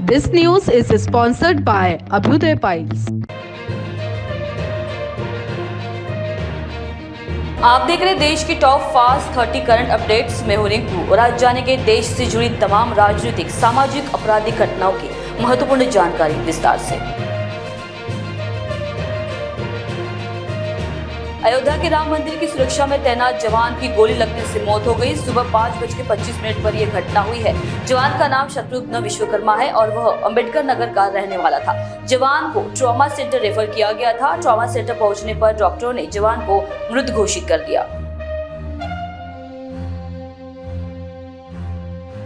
This news is sponsored by Abhyuday Piles. आप देख रहे हैं देश की टॉप फास्ट 30 करंट अपडेट्स में हूं रिंकू और आज जानेंगे देश से जुड़ी तमाम राजनीतिक, सामाजिक, आपराधिक घटनाओं की महत्वपूर्ण जानकारी विस्तार से। अयोध्या के राम मंदिर की सुरक्षा में तैनात जवान की गोली लगने से मौत हो गई। सुबह 5:25 पर यह घटना हुई है। जवान का नाम शत्रुघ्न विश्वकर्मा है और वह अंबेडकर नगर का रहने वाला था। जवान को ट्रॉमा सेंटर रेफर किया गया था। ट्रॉमा सेंटर पहुंचने पर डॉक्टरों ने जवान को मृत घोषित कर दिया।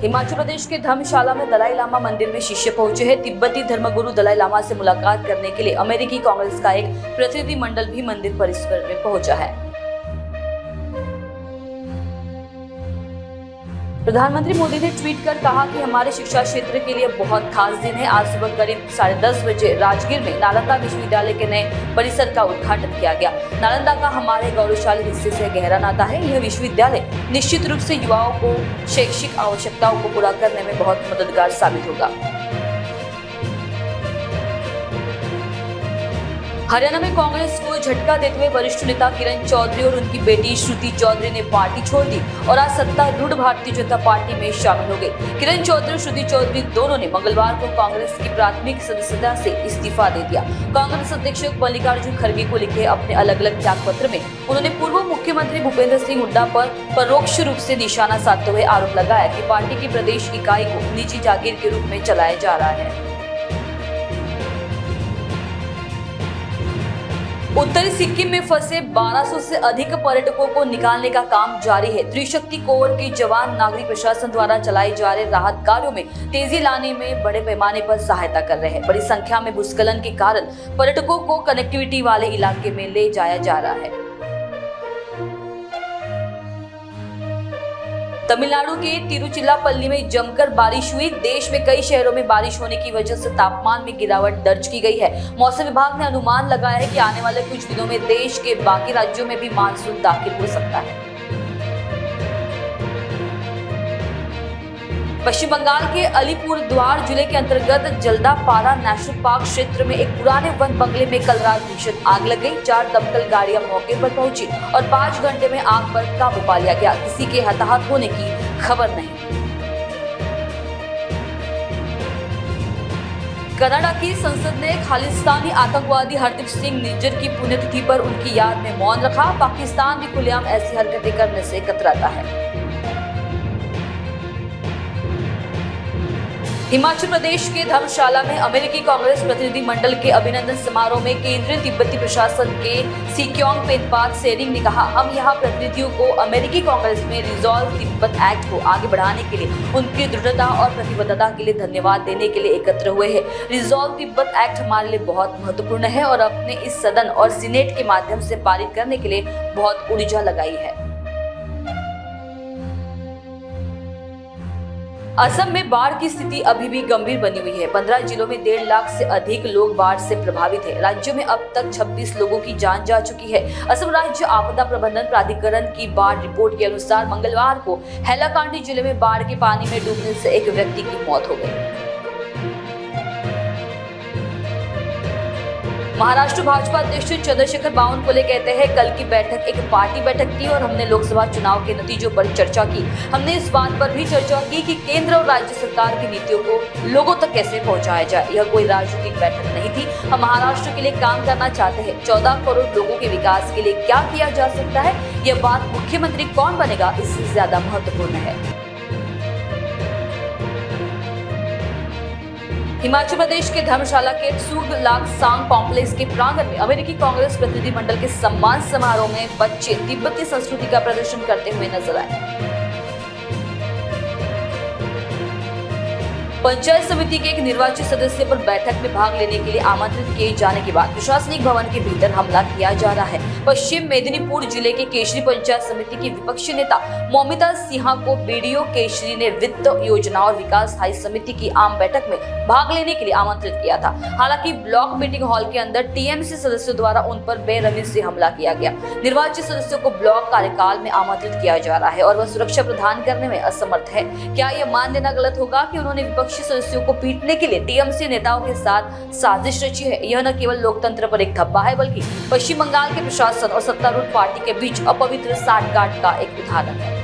हिमाचल प्रदेश के धर्मशाला में दलाई लामा मंदिर में शिष्य पहुंचे हैं। तिब्बती धर्मगुरु दलाई लामा से मुलाकात करने के लिए अमेरिकी कांग्रेस का एक प्रतिनिधि मंडल भी मंदिर परिसर में पहुंचा है। प्रधानमंत्री मोदी ने ट्वीट कर कहा कि हमारे शिक्षा क्षेत्र के लिए बहुत खास दिन है। आज सुबह करीब 10:30 बजे राजगीर में नालंदा विश्वविद्यालय के नए परिसर का उद्घाटन किया गया। नालंदा का हमारे गौरवशाली हिस्से से गहरा नाता है। यह विश्वविद्यालय निश्चित रूप से युवाओं को शैक्षिक आवश्यकताओं को पूरा करने में बहुत मददगार साबित होगा। हरियाणा में कांग्रेस को झटका देते हुए वरिष्ठ नेता किरण चौधरी और उनकी बेटी श्रुति चौधरी ने पार्टी छोड़ दी और आज सत्तारूढ़ भारतीय जनता पार्टी में शामिल हो गए। किरण चौधरी और श्रुति चौधरी दोनों ने मंगलवार को कांग्रेस की प्राथमिक सदस्यता से इस्तीफा दे दिया। कांग्रेस अध्यक्ष मल्लिकार्जुन खड़गे को लिखे अपने अलग अलग त्याग पत्र में उन्होंने पूर्व मुख्यमंत्री भूपेंद्र सिंह हुड्डा पर परोक्ष रूप से निशाना साधते हुए आरोप लगाया कि पार्टी की प्रदेश इकाई को निजी जागीर के रूप में चलाया जा रहा है। उत्तरी सिक्किम में फंसे 1200 से अधिक पर्यटकों को निकालने का काम जारी है। त्रिशक्ति कोर के जवान नागरिक प्रशासन द्वारा चलाए जा रहे राहत कार्यों में तेजी लाने में बड़े पैमाने पर सहायता कर रहे हैं। बड़ी संख्या में भूस्खलन के कारण पर्यटकों को कनेक्टिविटी वाले इलाके में ले जाया जा रहा है। तमिलनाडु के तिरुचिरापल्ली में जमकर बारिश हुई। देश में कई शहरों में बारिश होने की वजह से तापमान में गिरावट दर्ज की गई है। मौसम विभाग ने अनुमान लगाया है कि आने वाले कुछ दिनों में देश के बाकी राज्यों में भी मानसून दाखिल हो सकता है। पश्चिम बंगाल के अलीपुरद्वार जिले के अंतर्गत जल्दापारा नेशनल पार्क क्षेत्र में एक पुराने वन बंगले में कल रात भीषण आग लग गई। 4 दमकल गाड़ियां मौके पर पहुंची और 5 घंटे में आग पर काबू पा लिया गया। किसी के हताहत होने की खबर नहीं। कनाडा की संसद ने खालिस्तानी आतंकवादी हरदीप सिंह निज्जर की पुण्यतिथि पर उनकी याद में मौन रखा। पाकिस्तान भी खुलेआम ऐसी हरकतें करने से कतराता है। हिमाचल प्रदेश के धर्मशाला में अमेरिकी कांग्रेस प्रतिनिधि मंडल के अभिनंदन समारोह में केंद्रीय तिब्बती प्रशासन के सिक्योंग पेनपात सेरिंग ने कहा, हम यहाँ प्रतिनिधियों को अमेरिकी कांग्रेस में रिजॉल्व तिब्बत एक्ट को आगे बढ़ाने के लिए उनकी दृढ़ता और प्रतिबद्धता के लिए धन्यवाद देने के लिए एकत्र हुए हैं। रिजॉल्व तिब्बत एक्ट हमारे लिए बहुत महत्वपूर्ण है और अपने इस सदन और सीनेट के माध्यम से पारित करने के लिए बहुत ऊर्जा लगाई है। असम में बाढ़ की स्थिति अभी भी गंभीर बनी हुई है। 15 जिलों में 1.5 लाख से अधिक लोग बाढ़ से प्रभावित हैं। राज्य में अब तक 26 लोगों की जान जा चुकी है। असम राज्य आपदा प्रबंधन प्राधिकरण की बाढ़ रिपोर्ट के अनुसार मंगलवार को हैलाकांडी जिले में बाढ़ के पानी में डूबने से एक व्यक्ति की मौत हो गई। महाराष्ट्र भाजपा अध्यक्ष चंद्रशेखर बावनकुळे कहते हैं, कल की बैठक एक पार्टी बैठक थी और हमने लोकसभा चुनाव के नतीजों पर चर्चा की। हमने इस बात पर भी चर्चा की कि केंद्र और राज्य सरकार की नीतियों को लोगों तक कैसे पहुंचाया जाए। यह कोई राजनीतिक बैठक नहीं थी। हम महाराष्ट्र के लिए काम करना चाहते हैं। 14 करोड़ लोगों के विकास के लिए क्या किया जा सकता है, यह बात मुख्यमंत्री कौन बनेगा इससे ज्यादा महत्वपूर्ण है। हिमाचल प्रदेश के धर्मशाला के त्सुगलाकसांग कॉम्प्लेक्स के प्रांगण में अमेरिकी कांग्रेस प्रतिनिधि मंडल के सम्मान समारोह में बच्चे तिब्बती संस्कृति का प्रदर्शन करते हुए नजर आए। पंचायत समिति के एक निर्वाचित सदस्य पर बैठक में भाग लेने के लिए आमंत्रित किए जाने के बाद प्रशासनिक भवन के भीतर हमला किया जा रहा है। पश्चिम मेदिनीपुर जिले के केशरी पंचायत समिति की विपक्षी नेता मौमिता सिन्हा को बीडीओ केशरी ने वित्त योजना और विकास स्थायी समिति की आम बैठक में भाग लेने के लिए आमंत्रित किया था। हालांकि ब्लॉक मीटिंग हॉल के अंदर टीएमसी सदस्यों द्वारा उन पर बेरहमी से हमला किया गया। निर्वाचित सदस्यों को ब्लॉक कार्यकाल में आमंत्रित किया जा रहा है और वह सुरक्षा प्रदान करने में असमर्थ है। क्या यह मान लेना गलत होगा कि उन्होंने विपक्ष विपक्षी सदस्यों को पीटने के लिए टीएमसी नेताओं के साथ साजिश रची है। यह न केवल लोकतंत्र पर एक धब्बा है, बल्कि पश्चिम बंगाल के प्रशासन और सत्तारूढ़ पार्टी के बीच अपवित्र साठगांठ का एक उदाहरण है।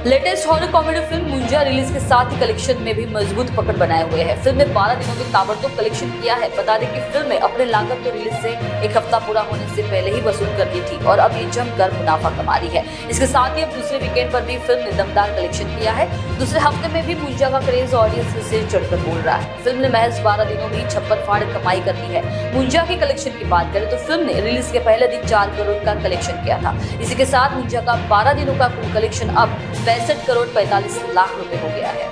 लेटेस्ट हॉरर कॉमेडी फिल्म मुंजा रिलीज के साथ ही कलेक्शन में भी मजबूत पकड़ बनाए हुए है। फिल्म ने 12 दिनों में ताबड़तोड़ कलेक्शन किया है। बता दें कि फिल्म ने अपने लागत को रिलीज से एक हफ्ता पूरा होने से पहले ही वसूल कर दी थी और अब ये जमकर मुनाफा कमा रही है। इसके साथ ही अब दूसरे वीकेंड पर भी फिल्म ने दमदार कलेक्शन किया है। दूसरे हफ्ते में भी मुंजा का क्रेज ऑडियंस से चढ़कर बोल रहा है। फिल्म ने महज 12 दिनों में 56 फाड़ कमाई कर दी है। मुंजा की कलेक्शन की बात करें तो फिल्म ने रिलीज के पहले दिन 4 करोड़ का कलेक्शन किया था। इसी के साथ मुंजा का 12 दिनों का कुल कलेक्शन अब 65 करोड़ 45 लाख रुपए हो गया है।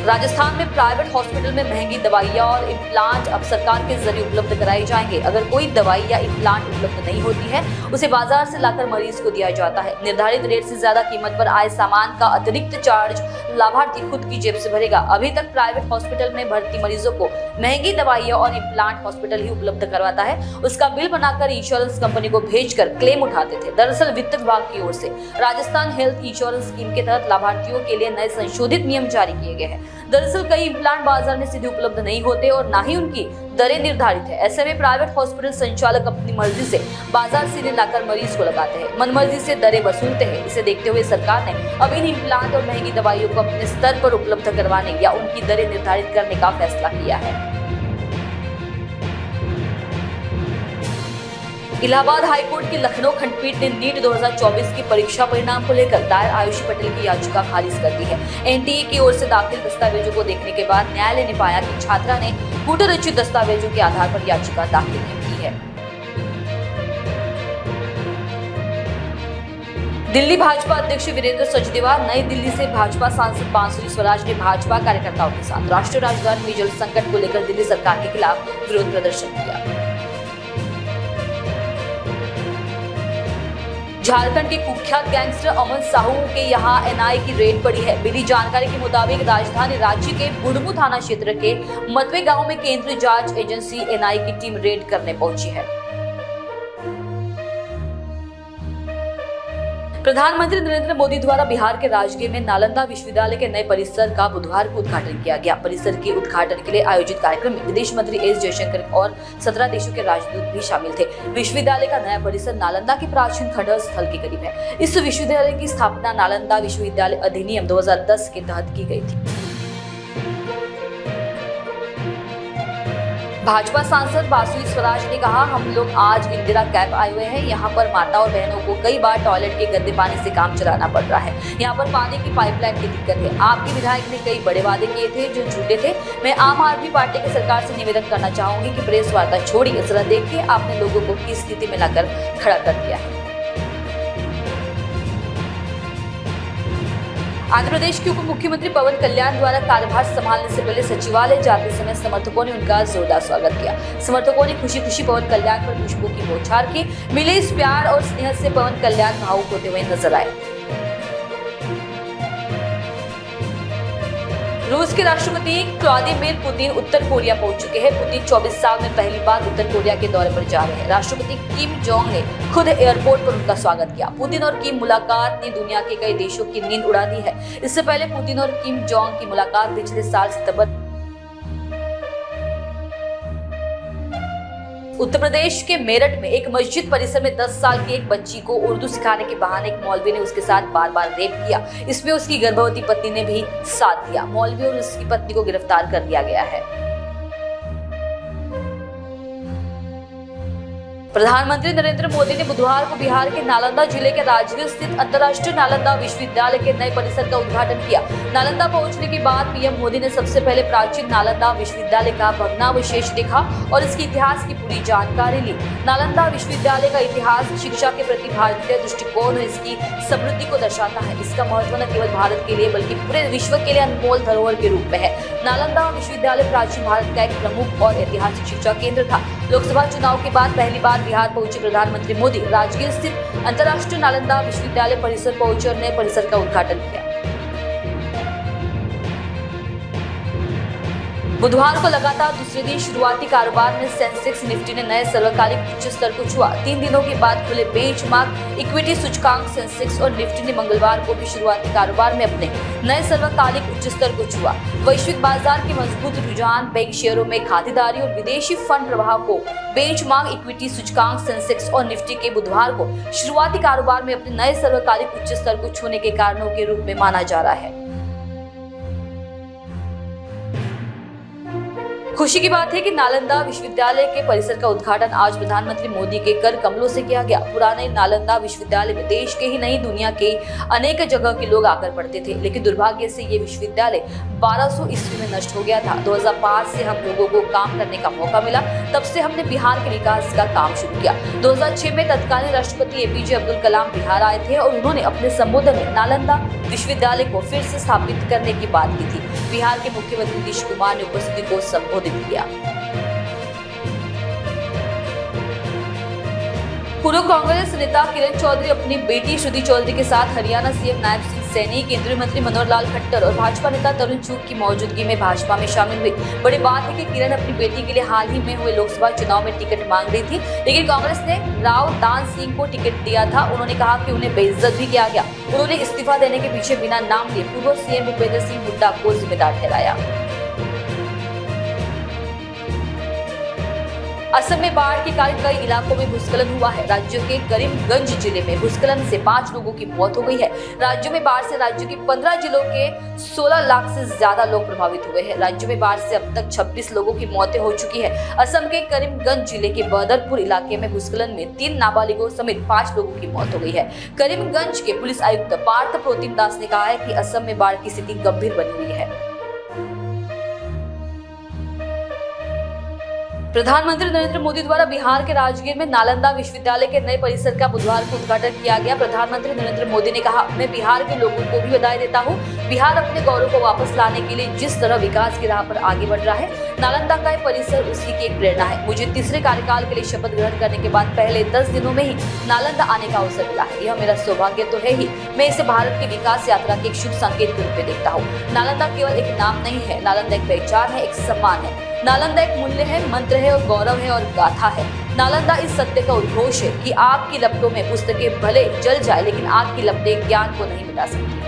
राजस्थान में प्राइवेट हॉस्पिटल में महंगी दवाइयां और इम्प्लांट अब सरकार के जरिए उपलब्ध कराए जाएंगे। अगर कोई दवाई या इम्प्लांट उपलब्ध नहीं होती है, उसे बाजार से लाकर मरीज को दिया जाता है। निर्धारित रेट से ज्यादा कीमत पर आए सामान का अतिरिक्त चार्ज लाभार्थी खुद की जेब से भरेगा। अभी तक प्राइवेट हॉस्पिटल में भर्ती मरीजों को महंगी दवाइयां और इम्प्लांट हॉस्पिटल ही उपलब्ध करवाता है। उसका बिल बनाकर इंश्योरेंस कंपनी को भेजकर क्लेम उठाते थे। दरअसल वित्त विभाग की ओर से राजस्थान हेल्थ इंश्योरेंस स्कीम के तहत लाभार्थियों के लिए नए संशोधित नियम जारी किए गए हैं। दरअसल कई इम्प्लांट बाजार में सीधे उपलब्ध नहीं होते और ना ही उनकी दरें निर्धारित है। ऐसे में प्राइवेट हॉस्पिटल संचालक अपनी मर्जी से बाजार सीधे लाकर मरीज को लगाते हैं, मनमर्जी से दरें वसूलते हैं। इसे देखते हुए सरकार ने अब इन इम्प्लांट और महंगी दवाइयों को अपने स्तर पर उपलब्ध करवाने या उनकी दरें निर्धारित करने का फैसला किया है। इलाहाबाद हाईकोर्ट की लखनऊ खंडपीठ ने नीट 2024 की परीक्षा परिणाम को लेकर दायर आयुषी पटेल की याचिका खारिज कर दी है। एनटीए की ओर से दाखिल दस्तावेजों को देखने के बाद न्यायालय ने पाया कि छात्रा ने कूटरचित दस्तावेजों के आधार पर याचिका दाखिल नहीं की है। दिल्ली भाजपा अध्यक्ष वीरेंद्र सचदेवा नई दिल्ली से भाजपा सांसद बांसुरी स्वराज ने भाजपा कार्यकर्ताओं के साथ राष्ट्रीय राजधानी में जल संकट को लेकर दिल्ली सरकार के खिलाफ विरोध प्रदर्शन किया। झारखंड के कुख्यात गैंगस्टर अमन साहू के यहां एनआईए की रेड पड़ी है। मिली जानकारी के मुताबिक राजधानी रांची के बुढ़मू थाना क्षेत्र के मतवे गांव में केंद्रीय जांच एजेंसी एनआईए की टीम रेड करने पहुंची है। प्रधानमंत्री नरेंद्र मोदी द्वारा बिहार के राजगीर में नालंदा विश्वविद्यालय के नए परिसर का बुधवार को उद्घाटन किया गया। परिसर के उद्घाटन के लिए आयोजित कार्यक्रम में विदेश मंत्री एस जयशंकर और 17 देशों के राजदूत भी शामिल थे। विश्वविद्यालय का नया परिसर नालंदा के प्राचीन खंडहर स्थल के करीब है। इस विश्वविद्यालय की स्थापना नालंदा विश्वविद्यालय अधिनियम 2010 के तहत की गई थी। भाजपा सांसद बांसुरी स्वराज ने कहा, हम लोग आज इंदिरा कैंप आए हुए हैं। यहाँ पर माता और बहनों को कई बार टॉयलेट के गंदे पानी से काम चलाना पड़ रहा है। यहाँ पर पानी की पाइपलाइन की दिक्कत है। आपके विधायक ने कई बड़े वादे किए थे जो झूठे थे। मैं आम आदमी पार्टी की सरकार से निवेदन करना चाहूंगी कि प्रेस वार्ता छोड़िए, जरा देखिए आपने लोगों को किस स्थिति में लाकर खड़ा कर दिया है। आंध्र प्रदेश के उप मुख्यमंत्री पवन कल्याण द्वारा कार्यभार संभालने से पहले सचिवालय जाते समय समर्थकों ने उनका जोरदार स्वागत किया। समर्थकों ने खुशी खुशी पवन कल्याण पर पुष्पों की बौछार की। मिले इस प्यार और स्नेह से पवन कल्याण भावुक होते हुए नजर आए। रूस के राष्ट्रपति व्लादिमीर पुतिन उत्तर कोरिया पहुंच चुके हैं। पुतिन 24 साल में पहली बार उत्तर कोरिया के दौरे पर जा रहे हैं। राष्ट्रपति किम जोंग ने खुद एयरपोर्ट पर उनका स्वागत किया। पुतिन और किम मुलाकात ने दुनिया के कई देशों की नींद उड़ा दी है। इससे पहले पुतिन और किम जोंग की मुलाकात पिछले साल सितंबर। उत्तर प्रदेश के मेरठ में एक मस्जिद परिसर में 10 साल की एक बच्ची को उर्दू सिखाने के बहाने एक मौलवी ने उसके साथ बार-बार रेप किया। इसमें उसकी गर्भवती पत्नी ने भी साथ दिया। मौलवी और उसकी पत्नी को गिरफ्तार कर लिया गया है। प्रधानमंत्री नरेंद्र मोदी ने बुधवार को बिहार के नालंदा जिले के राजगीर स्थित अंतर्राष्ट्रीय नालंदा विश्वविद्यालय के नए परिसर का उद्घाटन किया। नालंदा पहुंचने के बाद पीएम मोदी ने सबसे पहले प्राचीन नालंदा विश्वविद्यालय का भग्नावशेष देखा और इसके इतिहास की पूरी जानकारी ली। नालंदा विश्वविद्यालय का इतिहास शिक्षा के प्रति भारतीय दृष्टिकोण और इसकी समृद्धि को दर्शाता है। इसका महत्व न केवल भारत के लिए बल्कि पूरे विश्व के लिए अनमोल धरोहर के रूप में है। नालंदा विश्वविद्यालय प्राचीन भारत का एक प्रमुख और ऐतिहासिक शिक्षा केंद्र था। लोकसभा चुनाव के बाद पहली बार बिहार पहुंचे प्रधानमंत्री मोदी राजगीर स्थित अंतर्राष्ट्रीय नालंदा विश्वविद्यालय परिसर पहुंचे और नए परिसर का उद्घाटन किया। बुधवार को लगातार दूसरे दिन शुरुआती कारोबार में सेंसेक्स निफ्टी ने नए सर्वकालिक उच्च स्तर को छुआ। 3 दिनों के बाद खुले बेंचमार्क इक्विटी सूचकांक सेंसेक्स और निफ्टी ने मंगलवार को भी शुरुआती कारोबार में अपने नए सर्वकालिक उच्च स्तर को छुआ। वैश्विक बाजार के मजबूत रुझान, बैंक शेयरों में खातेदारी और विदेशी फंड प्रवाह को बेंचमार्क इक्विटी सूचकांक सेंसेक्स और निफ्टी के बुधवार को शुरुआती कारोबार में अपने नए सर्वकालिक उच्च स्तर को छूने के कारणों के रूप में माना जा रहा है। खुशी की बात है कि नालंदा विश्वविद्यालय के परिसर का उद्घाटन आज प्रधानमंत्री मोदी के कर कमलों से किया गया। पुराने नालंदा विश्वविद्यालय में देश के ही नहीं दुनिया के अनेक जगह के लोग आकर पढ़ते थे, लेकिन दुर्भाग्य से ये विश्वविद्यालय 1200 ईस्वी में नष्ट हो गया था। 2005 से हम लोगों को काम करने का मौका मिला, तब से हमने बिहार के विकास का काम शुरू किया। 2006 में तत्कालीन राष्ट्रपति APJ अब्दुल कलाम बिहार आए थे और उन्होंने अपने संबोधन में नालंदा विश्वविद्यालय को फिर से स्थापित करने की बात की थी। बिहार के मुख्यमंत्री नीतीश कुमार ने उपस्थिति को संबोधित किया। पूर्व कांग्रेस नेता किरण चौधरी अपनी बेटी श्रुति चौधरी के साथ हरियाणा CM नायब सिंह सैनी, केंद्रीय मंत्री मनोहर लाल खट्टर और भाजपा नेता तरुण चुग की मौजूदगी में भाजपा में शामिल हुई। बड़ी बात है कि किरण अपनी बेटी के लिए हाल ही में हुए लोकसभा चुनाव में टिकट मांग रही थी, लेकिन कांग्रेस ने राव दान सिंह को टिकट दिया था। उन्होंने कहा कि उन्हें बेइज्जत भी किया गया। उन्होंने इस्तीफा देने के पीछे बिना नाम लिए पूर्व CM भूपेंद्र सिंह हुड्डा को जिम्मेदार ठहराया। असम में बाढ़ के कारण कई इलाकों में भूस्खलन हुआ है। राज्य के करीमगंज जिले में भूस्खलन से 5 लोगों की मौत हो गई है। राज्य में बाढ़ से राज्य के 15 जिलों के 16 लाख से ज्यादा लोग प्रभावित हुए हैं। राज्य में बाढ़ से अब तक 26 लोगों की मौतें हो चुकी है। असम के करीमगंज जिले के बदरपुर इलाके में भूस्खलन में 3 नाबालिगों समेत 5 लोगों की मौत हो गई है। करीमगंज के पुलिस आयुक्त पार्थ प्रोतिम दास ने कहा है कि असम में बाढ़ की स्थिति गंभीर बनी हुई है। प्रधानमंत्री नरेंद्र मोदी द्वारा बिहार के राजगीर में नालंदा विश्वविद्यालय के नए परिसर का बुधवार को उद्घाटन किया गया। प्रधानमंत्री नरेंद्र मोदी ने कहा, मैं बिहार के लोगों को भी बधाई देता हूं। बिहार अपने गौरव को वापस लाने के लिए जिस तरह विकास की राह पर आगे बढ़ रहा है, नालंदा का परिसर उसी की एक प्रेरणा है। मुझे तीसरे कार्यकाल के लिए शपथ ग्रहण करने के बाद पहले 10 दिनों में ही नालंदा आने का अवसर मिला है। यह मेरा सौभाग्य तो है ही, मैं इसे भारत की विकास यात्रा के एक शुभ संकेत के रूप में देखता हूँ। नालंदा केवल एक नाम नहीं है, नालंदा एक पहचान है, एक सम्मान है। नालंदा एक मूल्य है, मंत्र है और गौरव है और गाथा है। नालंदा इस सत्य का उद्घोष है कि आग की लपटों में पुस्तकें भले जल जाए, लेकिन आग की लपटें ज्ञान को नहीं मिटा सकती।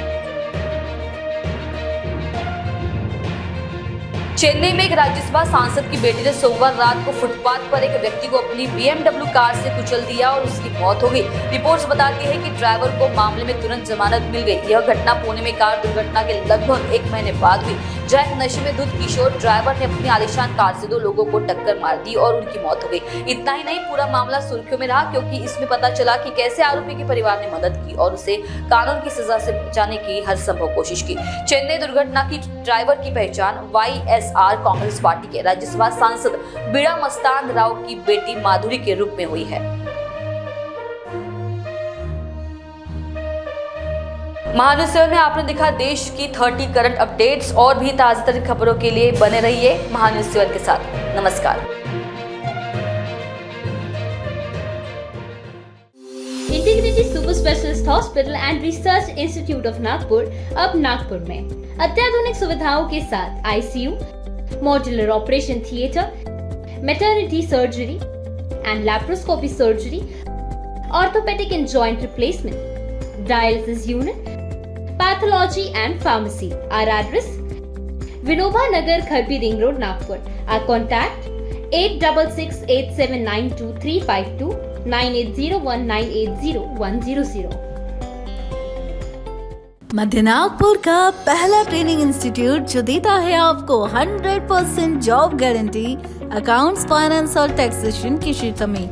चेन्नई में एक राज्यसभा सांसद की बेटी ने सोमवार रात को फुटपाथ पर एक व्यक्ति को अपनी BMW कार से कुचल दिया और उसकी मौत हो गई। रिपोर्ट्स बताती है कि ड्राइवर को मामले में तुरंत जमानत मिल गई। यह घटना पुणे में कार दुर्घटना के लगभग 1 महीने बाद हुई, जहां एक नशे में धुत किशोर ड्राइवर ने अपनी आलीशान कार से 2 लोगों को टक्कर मार दी और उनकी मौत हो गई। इतना ही नहीं, पूरा मामला सुर्खियों में रहा क्योंकि इसमें पता चला कि कैसे आरोपी के परिवार ने मदद की और उसे कानून की सजा से बचाने की हर संभव कोशिश की। चेन्नई दुर्घटना की ड्राइवर की पहचान YSR कांग्रेस पार्टी के राज्यसभा सांसद बीड़ा मस्तान राव की बेटी माधुरी के रूप में हुई है। महान्यूज़ में आपने देखा देश की 30 करंट अपडेट्स और भी ताजा तरीन खबरों के लिए बने रहिए महान्यूज़ के साथ। नमस्कार। Integrity super specialist hospital and research institute of Nagpur अब नागपुर में अत्याधुनिक सुविधाओं के साथ ICU, modular operation theatre, maternity surgery and laparoscopy surgery, orthopaedic and joint replacement, dialysis unit, pathology and pharmacy. Our address: Vinoba Nagar, Kharbi Ring Road, Nagpur. Our contact: 8668792352 9801980100. मध्य नागपुर का पहला training institute जो देता है आपको 100% जॉब गारंटी अकाउंट्स, फाइनेंस और taxation के क्षेत्र में।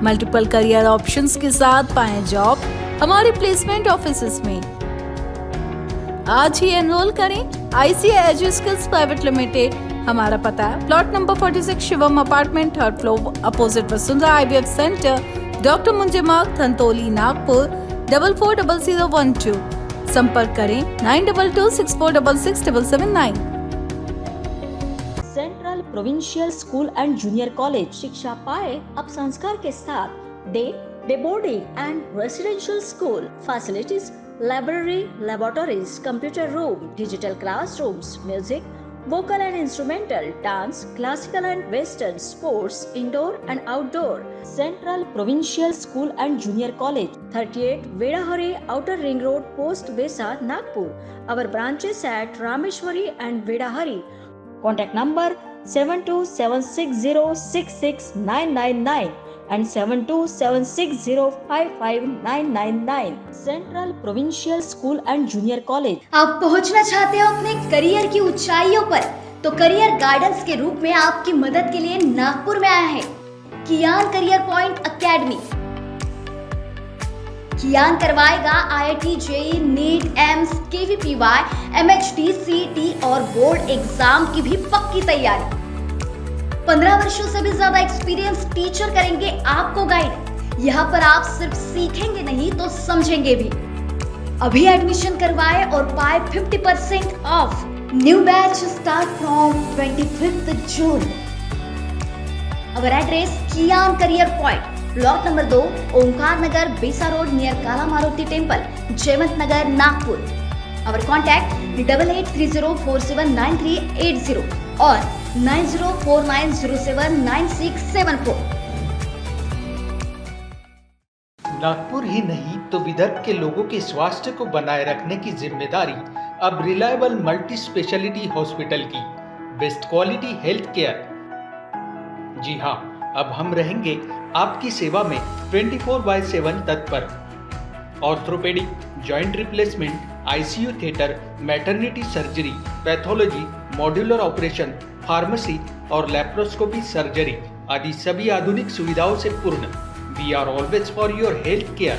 मल्टीपल करियर ऑप्शंस के साथ पाएं जॉब हमारे प्लेसमेंट ऑफिसेस में। आज ही एनरोल करें ICA एजुस्किल्स प्राइवेट लिमिटेड। हमारा पता है plot number 46 Shivam apartment, 3rd floor, opposite Vasundhara IVF centre, doctor Munje Marg, Dhantoli, Nagpur 440012। संपर्क करें 9226466779। Central provincial school and junior college शिक्षा पाए अब संस्कार के साथ day boarding and residential school facilities, library, laboratories, computer room, digital classrooms, music, vocal and instrumental, dance, classical and western, sports, indoor and outdoor. Central Provincial School and Junior College, 38 Vedahari Outer Ring Road, Post Besa, Nagpur. Our branches at Rameshwari and Vedahari. Contact number 7276066999 and 7276055999. Central Provincial School and Junior College. आप पहुंचना चाहते हो अपने career की ऊंचाइयों पर, तो career guidance के रूप में आपकी मदद के लिए नागपुर में आया है कियान करियर पॉइंट एकेडमी। कियान करवाएगा IIT, JEE, NEET, AIIMS, KVPY, MHT, CET और बोर्ड एग्जाम की भी पक्की तैयारी। 15 वर्षों से भी ज्यादा एक्सपीरियंस टीचर करेंगे आपको गाइड। यहाँ पर आप सिर्फ सीखेंगे नहीं तो समझेंगे भी। अभी एडमिशन करवाए और पाए 50% off. New batch start from 25th June। Our address Kiyan career point, block number 2, Omkar Nagar, Besa road, near Kala Maruti temple, Jaywant Nagar, Nagpur. Our contact 8830479380 और 9049079674। नागपुर ही नहीं तो विदर्भ के लोगों के स्वास्थ्य को बनाए रखने की जिम्मेदारी अब रिलायबल मल्टी स्पेशलिटी हॉस्पिटल की। Best quality health care. जी हाँ, अब हम रहेंगे आपकी सेवा में 24/7 तत्पर। Orthopaedic, joint replacement, ICU theatre, maternity surgery, pathology, modular operation, pharmacy और लैप्रोस्कोपी सर्जरी आदि सभी आधुनिक सुविधाओं से पूर्ण। We are always for your health care.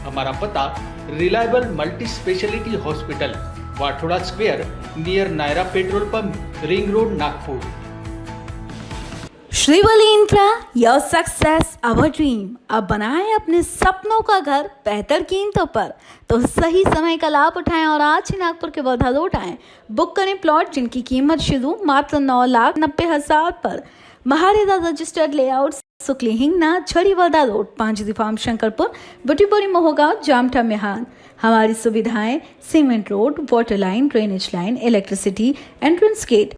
हमारा पता reliable multi speciality hospital, Wathoda square, near Nayara petrol pump, ring road, Nagpur. Shrivali infra, your success our dream. अब बनाएं अपने सपनों का घर बेहतर कीमतों पर, तो सही समय का लाभ उठाएं और आज ही नागपुर के वर्धा रोड आएं। बुक करें प्लॉट जिनकी कीमत शुरू मात्र 9,90,000 पर। महारेदा रजिस्टर्ड लेआउट, सुकली हिंगना, छड़ी वर्धा रोड, 5 फार्म, शंकरपुर, बुटीबोरी, मोहगांव, जामठा, मेहान। हमारी सुविधाएं cement road, water line, drainage line, electricity, entrance gate,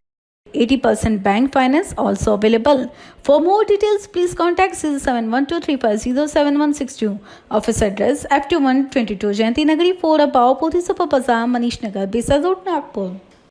80% bank finance also available. For more details, please contact 071235076162. Office address F2122 Jayanti Nagari 4 above Bodhisattva Bazaar, Manish Nagar, Besa Road, Nagpur.